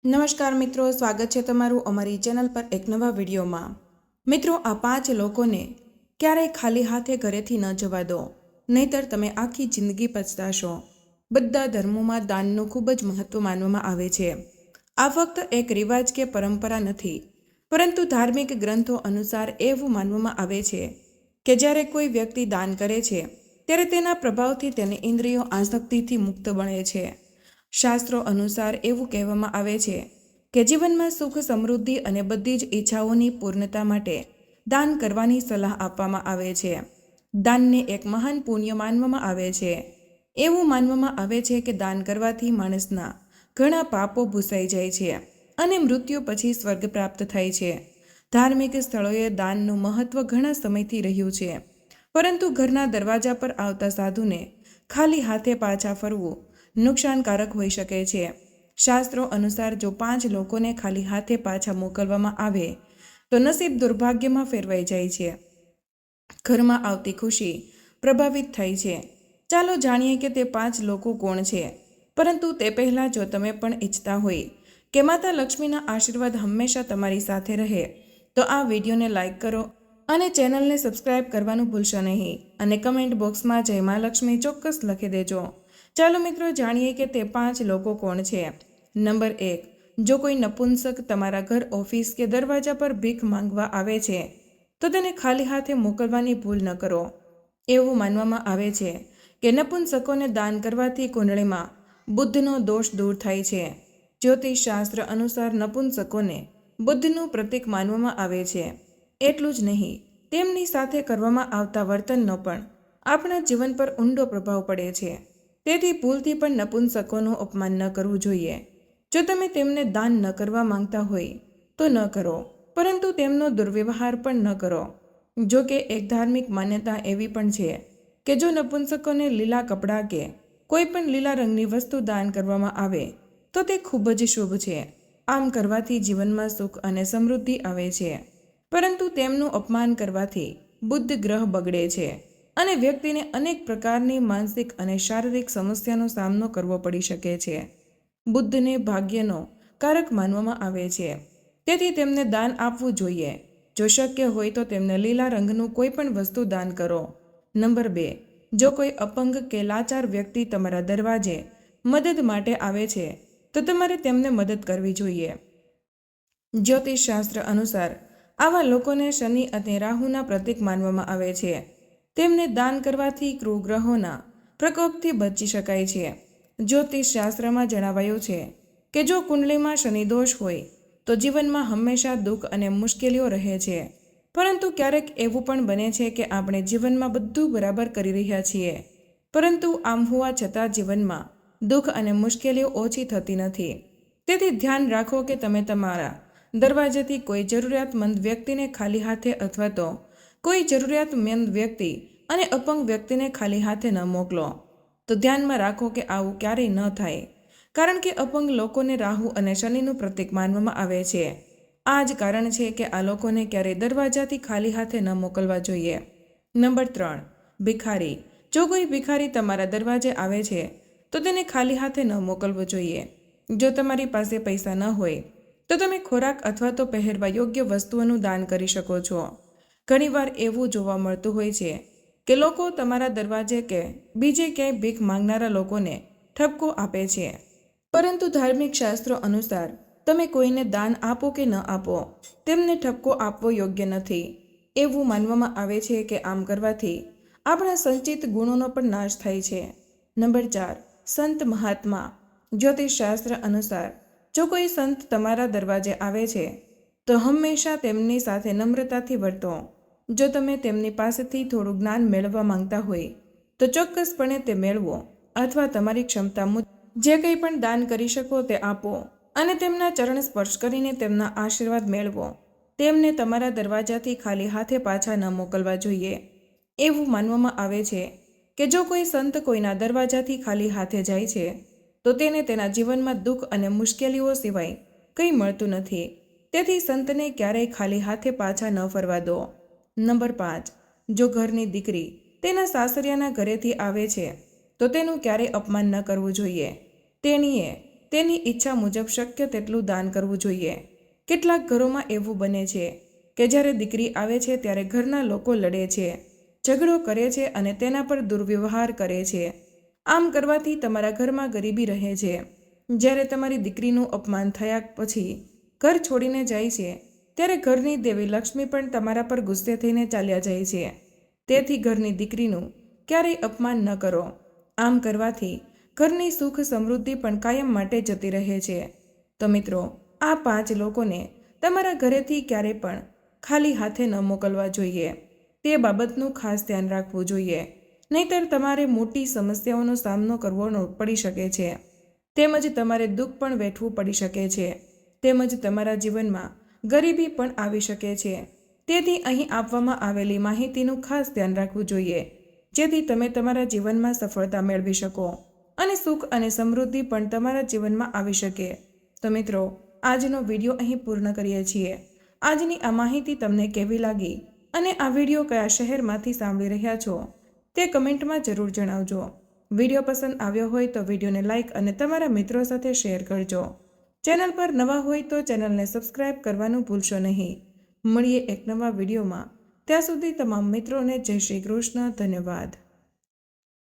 નમસ્કાર મિત્રો, સ્વાગત છે તમારું અમારી ચેનલ પર એક નવા વિડીયોમાં। મિત્રો, આ 5 લોકોને ક્યારેય ખાલી હાથે ઘરેથી ન જવા દો, નહીતર તમે આખી જિંદગી પછતાશો। બધા ધર્મોમાં દાનનું ખૂબ જ મહત્વ માનવામાં આવે છે। આ ફક્ત એક રિવાજ કે પરંપરા નથી, પરંતુ ધાર્મિક ગ્રંથો અનુસાર એવું માનવામાં આવે છે કે જ્યારે કોઈ વ્યક્તિ દાન કરે છે ત્યારે તેના પ્રભાવથી તેની ઇન્દ્રિયો આસક્તિથી મુક્ત બને છે। શાસ્ત્રો અનુસાર એવું કહેવામાં આવે છે કે જીવનમાં સુખ, સમૃદ્ધિ અને બધી જ ઈચ્છાઓની પૂર્ણતા માટે દાન કરવાની સલાહ આપવામાં આવે છે। દાનને એક મહાન પુણ્ય માનવામાં આવે છે। એવું માનવામાં આવે છે કે દાન કરવાથી માણસના ઘણા પાપો ભૂસાઈ જાય છે અને મૃત્યુ પછી સ્વર્ગ પ્રાપ્ત થાય છે। ધાર્મિક સ્થળોએ દાનનું મહત્વ ઘણા સમયથી રહ્યું છે, પરંતુ ઘરના દરવાજા પર આવતા સાધુને ખાલી હાથે પાછા ફરવું નુકસાનકારક હોઈ શકે છે। શાસ્ત્રો અનુસાર જો 5 લોકોને ખાલી હાથે પાછા મોકલવામાં આવે તો નસીબ દુર્ભાગ્યમાં ફેરવાઈ જાય છે, ઘરમાં આવતી ખુશી પ્રભાવિત થાય છે। ચાલો જાણીએ કે તે 5 લોકો કોણ છે। પરંતુ તે પહેલાં, જો તમે પણ ઈચ્છતા હોય કે માતા લક્ષ્મીના આશીર્વાદ હંમેશા તમારી સાથે રહે, તો આ વિડીયોને લાઈક કરો અને ચેનલને સબસ્ક્રાઇબ કરવાનું ભૂલશો નહીં, અને કમેન્ટ બોક્સમાં જય મા લક્ષ્મી ચોક્કસ લખી દેજો। ચાલો મિત્રો, જાણીએ કે તે 5 લોકો કોણ છે। નંબર 1, જો કોઈ નપુંસક તમારા ઘર, ઓફિસ કે દરવાજા પર ભીખ માંગવા આવે છે તો તેને ખાલી હાથે મોકલવાની ભૂલ ન કરો। એવું માનવામાં આવે છે કે નપુંસકોને દાન કરવાથી કુંડળીમાં બુદ્ધનો દોષ દૂર થાય છે। જ્યોતિષ શાસ્ત્ર અનુસાર નપુંસકોને બુદ્ધનું પ્રતીક માનવામાં આવે છે। એટલું જ નહીં, તેમની સાથે કરવામાં આવતા વર્તનનો પણ આપણા જીવન પર ઊંડો પ્રભાવ પડે છે। તેથી ભૂલથી પણ નપુંસકોનું અપમાન ન કરવું જોઈએ। જો તમે તેમને દાન ન કરવા માંગતા હોય તો ન કરો, પરંતુ તેમનો દુર્વ્યવહાર પણ ન કરો। જો કે એક ધાર્મિક માન્યતા એવી પણ છે કે જો નપુંસકોને લીલા કપડાં કે કોઈ પણ લીલા રંગની વસ્તુ દાન કરવામાં આવે તો તે ખૂબ જ શુભ છે। આમ કરવાથી જીવનમાં સુખ અને સમૃદ્ધિ આવે છે, પરંતુ તેમનું અપમાન કરવાથી બુદ્ધ ગ્રહ બગડે છે અને વ્યક્તિને અનેક પ્રકારની માનસિક અને શારીરિક સમસ્યાનો સામનો કરવો પડી શકે છે। બુદ્ધને ભાગ્યનો કારક માનવામાં આવે છે, તેથી તેમને દાન આપવું જોઈએ। જો શક્ય હોય તો તેમને લીલા રંગનું કોઈ પણ વસ્તુ દાન કરો। નંબર 2, જો કોઈ અપંગ કે લાચાર વ્યક્તિ તમારા દરવાજે મદદ માટે આવે છે તો તમારે તેમને મદદ કરવી જોઈએ। જ્યોતિષ શાસ્ત્ર અનુસાર આવા લોકોને શનિ અને રાહુના પ્રતીક માનવામાં આવે છે। તેમને દાન કરવાથી કુગ્રહોના પ્રકોપથી બચી શકાય છે। જ્યોતિષ શાસ્ત્રમાં જણાવાયું છે કે જો કુંડલીમાં શનિ દોષ હોય તો જીવનમાં હંમેશા દુઃખ અને મુશ્કેલીઓ રહે છે, પરંતુ ક્યારેક એવું પણ બને છે કે આપણે જીવનમાં બધું બરાબર કરી રહ્યા છીએ, પરંતુ આમ હોવા છતાં જીવનમાં દુઃખ અને મુશ્કેલીઓ ઓછી થતી નથી। તેથી ધ્યાન રાખો કે તમે તમારા દરવાજાથી કોઈ જરૂરિયાતમંદ વ્યક્તિને ખાલી હાથે અથવા તો કોઈ જરૂરિયાતમંદ વ્યક્તિ અને અપંગ વ્યક્તિને ખાલી હાથે ન મોકલો। તો ધ્યાનમાં રાખો કે આવું ક્યારેય ન થાય, કારણ કે અપંગ લોકોને રાહુ અને શનિનું પ્રતીક માનવામાં આવે છે। આ જ કારણ છે કે આ લોકોને ક્યારેય દરવાજાથી ખાલી હાથે ન મોકલવા જોઈએ। નંબર 3, ભિખારી। જો કોઈ ભિખારી તમારા દરવાજે આવે છે તો તેને ખાલી હાથે ન મોકલવો જોઈએ। જો તમારી પાસે પૈસા ન હોય તો તમે ખોરાક અથવા તો પહેરવા યોગ્ય વસ્તુઓનું દાન કરી શકો છો। ઘણીવાર એવું જોવા મળતું હોય છે કે લોકો તમારા દરવાજે કે બીજે ક્યાંય ભીખ માંગનારા લોકોને ઠપકો આપે છે, પરંતુ ધાર્મિક શાસ્ત્રો અનુસાર તમે કોઈને દાન આપો કે ન આપો, તેમને ઠપકો આપવો યોગ્ય નથી। એવું માનવામાં આવે છે કે આમ કરવાથી આપણા સંચિત ગુણોનો પણ નાશ થાય છે। નંબર 4, સંત મહાત્મા। જ્યોતિષ શાસ્ત્ર અનુસાર જો કોઈ સંત તમારા દરવાજે આવે છે તો હંમેશા તેમની સાથે નમ્રતાથી વર્તો। જો તમે તેમની પાસેથી થોડું જ્ઞાન મેળવવા માંગતા હોય તો ચોક્કસપણે તે મેળવો, અથવા તમારી ક્ષમતા મુજબ જે કંઈ પણ દાન કરી શકો તે આપો અને તેમના ચરણ સ્પર્શ કરીને તેમના આશીર્વાદ મેળવો। તેમને તમારા દરવાજાથી ખાલી હાથે પાછા ન મોકલવા જોઈએ। એવું માનવામાં આવે છે કે જો કોઈ સંત કોઈના દરવાજાથી ખાલી હાથે જાય છે તો તેને તેના જીવનમાં દુઃખ અને મુશ્કેલીઓ સિવાય કંઈ મળતું નથી। તેથી સંતને ક્યારેય ખાલી હાથે પાછા ન ફરવા દો। નંબર 5, જો ઘરની દીકરી તેના સાસરિયાના ઘરેથી આવે છે તો તેનું ક્યારેય અપમાન ન કરવું જોઈએ। તેણીએ તેની ઈચ્છા મુજબ શક્ય તેટલું દાન કરવું જોઈએ. કેટલાક ઘરોમાં એવું બને છે કે જ્યારે દીકરી આવે છે ત્યારે ઘરના લોકો લડે છે, ઝઘડો કરે છે અને તેના પર દુર્વ્યવહાર કરે છે. આમ કરવાથી તમારા ઘરમાં ગરીબી રહે છે. જ્યારે તમારી દીકરીનું અપમાન થયા પછી ઘર છોડીને જાય છે ત્યારે ઘરની દેવી લક્ષ્મી પણ તમારા પર ગુસ્સે થઈને ચાલ્યા જાય છે. તેથી ઘરની દીકરીનું ક્યારેય અપમાન ન કરો. આમ કરવાથી ઘરની સુખ સમૃદ્ધિ પણ કાયમ માટે જતી રહે છે. તો મિત્રો, આ 5 લોકોને તમારા ઘરેથી ક્યારેય પણ ખાલી હાથે ન મોકલવા જોઈએ. તે બાબતનું ખાસ ધ્યાન રાખવું જોઈએ, નહીંતર તમારે મોટી સમસ્યાઓનો સામનો કરવો પડી શકે છે. તેમજ તમારે દુઃખ પણ વેઠવું પડી શકે છે. તેમજ તમારા જીવનમાં ગરીબી પણ આવી શકે છે. તેથી અહીં આપવામાં આવેલી માહિતીનું ખાસ ધ્યાન રાખવું જોઈએ, જેથી તમે તમારા જીવનમાં સફળતા મેળવી શકો અને સુખ અને સમૃદ્ધિ પણ તમારા જીવનમાં આવી શકે. તો મિત્રો, આજનો વિડીયો અહીં પૂર્ણ કરીએ છીએ. આજની આ માહિતી તમને કેવી લાગી અને આ વિડીયો કયા શહેરમાંથી સાંભળી રહ્યા છો તે કમેન્ટમાં જરૂર જણાવજો. વિડીયો પસંદ આવ્યો હોય તો વિડીયોને લાઇક અને તમારા મિત્રો સાથે શેર કરજો. ચેનલ પર નવા હોય તો ચેનલને સબસ્ક્રાઇબ કરવાનું ભૂલશો નહીં. મળીએ એક નવા વિડીયોમાં. ત્યાં સુધી તમામ મિત્રોને જય શ્રી કૃષ્ણ. ધન્યવાદ.